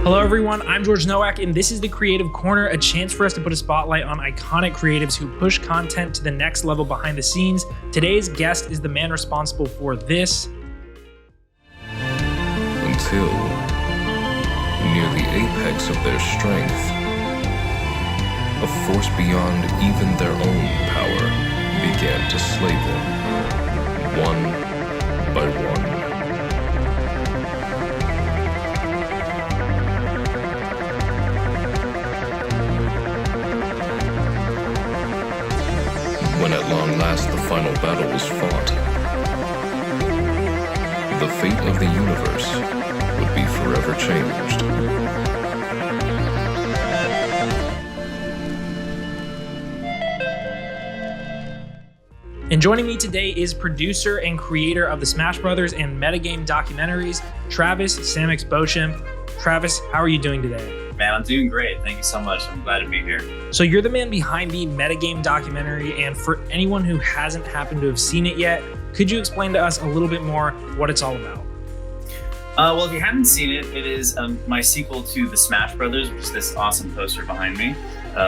Hello everyone, I'm George Nowack, and this is the Creative Corner, a chance for us to put a spotlight on iconic creatives who push content to the next level behind the scenes. Today's guest is the man responsible for this. Until near the apex of their strength, a force beyond even their own power began to slay them, one by one. When at long last the final battle was fought, the fate of the universe would be forever changed. And joining me today is producer and creator of the Smash Brothers and Metagame Documentaries, Travis Samox Beauchamp. Travis, how are you doing today? Man, I'm doing great. Thank you so much. I'm glad to be here. So you're the man behind the Metagame Documentary, and for anyone who hasn't happened to have seen it yet, could you explain to us a little bit more what it's all about? Well, if you haven't seen it, it is my sequel to The Smash Brothers, which is this awesome poster behind me,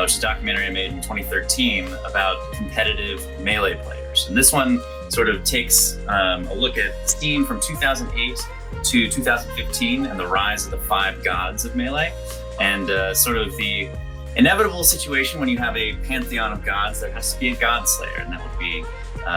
which is a documentary I made in 2013 about competitive Melee players. And this one sort of takes a look at the scene from 2008 to 2015 and the rise of the 5 gods of Melee. And sort of the inevitable situation when you have a pantheon of gods, there has to be a god slayer, and that would be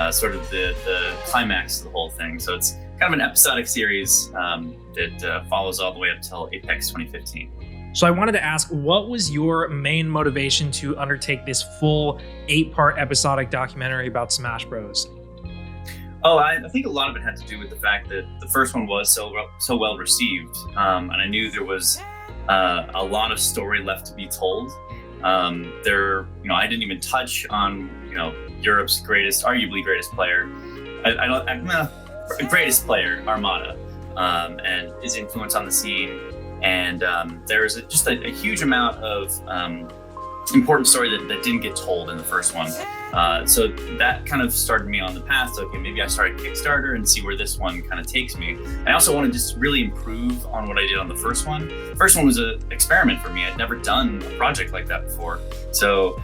sort of the climax of the whole thing. So it's kind of an episodic series that follows all the way up till Apex 2015. So I wanted to ask, what was your main motivation to undertake this full 8-part episodic documentary about Smash Bros? Oh, I think a lot of it had to do with the fact that the first one was so well received, and I knew there was a lot of story left to be told. I didn't even touch on, Europe's arguably greatest player. Greatest player, Armada, and his influence on the scene. And there is just a huge amount of important story that didn't get told in the first one. So that kind of started me on the path. So, okay, maybe I start a Kickstarter and see where this one kind of takes me. I also want to just really improve on what I did on the first one. The first one was an experiment for me. I'd never done a project like that before. So,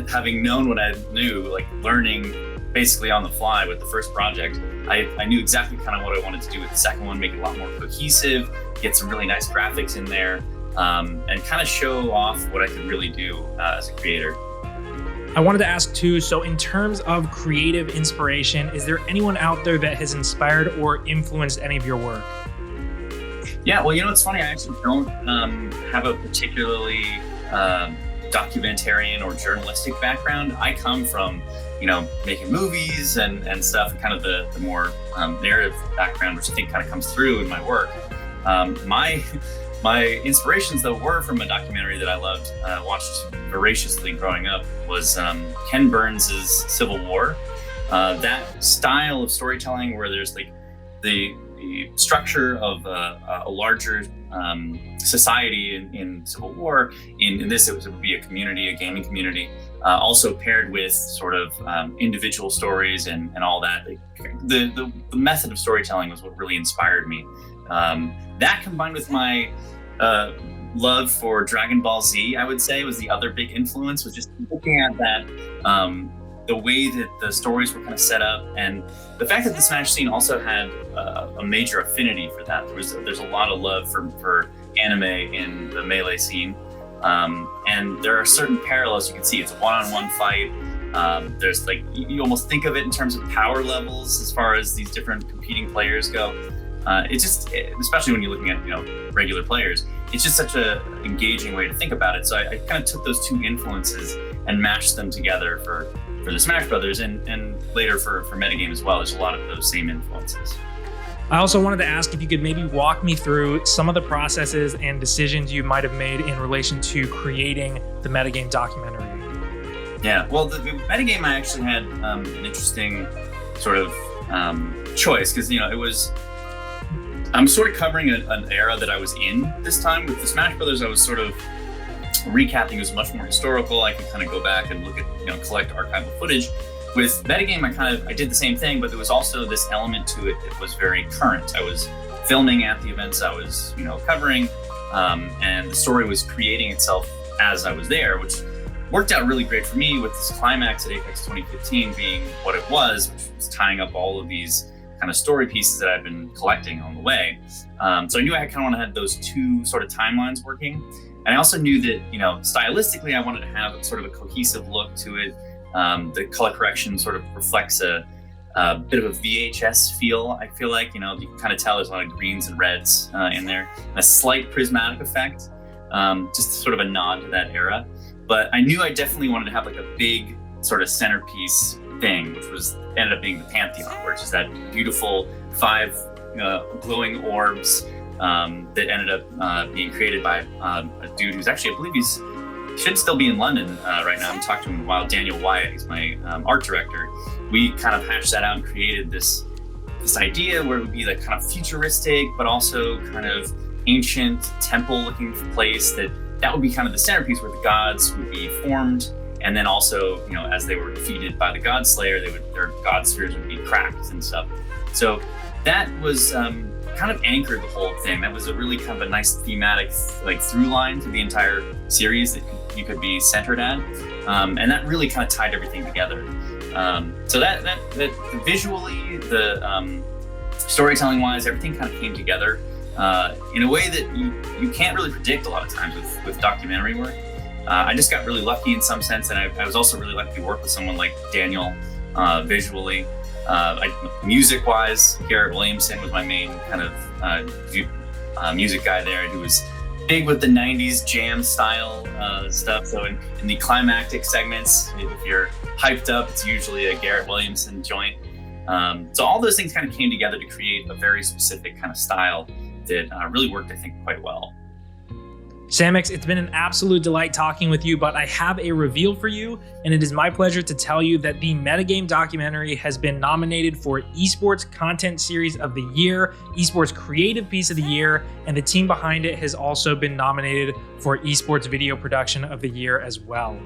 having known what I knew, like learning basically on the fly with the first project, I knew exactly kind of what I wanted to do with the second one, make it a lot more cohesive, get some really nice graphics in there, and kind of show off what I could really do as a creator. I wanted to ask too, so in terms of creative inspiration, is there anyone out there that has inspired or influenced any of your work? Yeah, well, it's funny, I actually don't have a particularly documentarian or journalistic background. I come from, making movies and stuff, and kind of the more narrative background, which I think kind of comes through in my work. My inspirations, though, were from a documentary that I loved, watched voraciously growing up, was Ken Burns' Civil War. That style of storytelling where there's like the structure of a larger society in Civil War. In this, it would be a community, a gaming community, also paired with sort of individual stories and all that. The method of storytelling was what really inspired me. That combined with my love for Dragon Ball Z, I would say, was the other big influence, was just looking at that, the way that the stories were kind of set up, and the fact that the Smash scene also had a major affinity for that. There's a lot of love for anime in the Melee scene, and there are certain parallels you can see. It's a one-on-one fight. There's you almost think of it in terms of power levels as far as these different competing players go. Especially when you're looking at regular players, it's just such a engaging way to think about it. So I kind of took those two influences and mashed them together for the Smash Brothers and later for Metagame as well. There's a lot of those same influences. I also wanted to ask if you could maybe walk me through some of the processes and decisions you might have made in relation to creating the Metagame documentary. Yeah, well, the Metagame, I actually had an interesting sort of choice, because it was. I'm sort of covering an era that I was in this time. With the Smash Brothers, I was sort of recapping. It was much more historical. I could kind of go back and look at, collect archival footage. With Metagame, I did the same thing, but there was also this element to it that was very current. I was filming at the events I was, covering, And the story was creating itself as I was there, which worked out really great for me, with this climax at Apex 2015 being what it was, which was tying up all of these kind of story pieces that I've been collecting on the way. So I knew I kind of want to have those two sort of timelines working. And I also knew that, stylistically, I wanted to have sort of a cohesive look to it. The color correction sort of reflects a bit of a VHS feel, I feel like. You can kind of tell there's a lot of greens and reds in there, and a slight prismatic effect, just sort of a nod to that era. But I knew I definitely wanted to have like a big sort of centerpiece thing, which ended up being the Pantheon, which is that beautiful 5 glowing orbs that ended up being created by a dude who's actually, I believe he should still be in London right now. I'm talking to him while Daniel Wyatt, he's my art director. We kind of hashed that out and created this idea where it would be like kind of futuristic, but also kind of ancient temple-looking place that would be kind of the centerpiece where the gods would be formed. And then also, as they were defeated by the God Slayer, their God spheres would be cracked and stuff. So that was kind of anchored the whole thing. That was a really kind of a nice thematic through line through the entire series that you could be centered at. And that really kind of tied everything together. So that visually, the storytelling wise, everything kind of came together in a way that you can't really predict a lot of times with documentary work. I just got really lucky in some sense, and I was also really lucky to work with someone like Daniel visually. Music-wise, Garrett Williamson was my main kind of music guy there, who was big with the 90s jam style stuff. So in the climactic segments, if you're hyped up, it's usually a Garrett Williamson joint. So all those things kind of came together to create a very specific kind of style that really worked, I think, quite well. Samox, it's been an absolute delight talking with you, but I have a reveal for you, and it is my pleasure to tell you that the Metagame Documentary has been nominated for Esports Content Series of the Year, Esports Creative Piece of the Year, and the team behind it has also been nominated for Esports Video Production of the Year as well.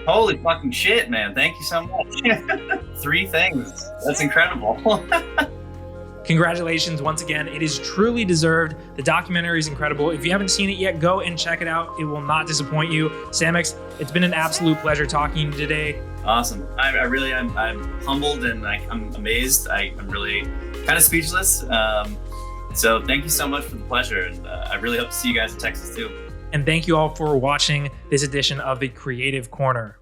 Holy fucking shit, man. Thank you so much. 3 things. That's incredible. Congratulations once again. It is truly deserved. The documentary is incredible. If you haven't seen it yet, go and check it out. It will not disappoint you. Samox, it's been an absolute pleasure talking to you today. Awesome. I'm humbled and I'm amazed. I'm really kind of speechless. So thank you so much for the pleasure. And I really hope to see you guys in Texas too. And thank you all for watching this edition of the Creative Corner.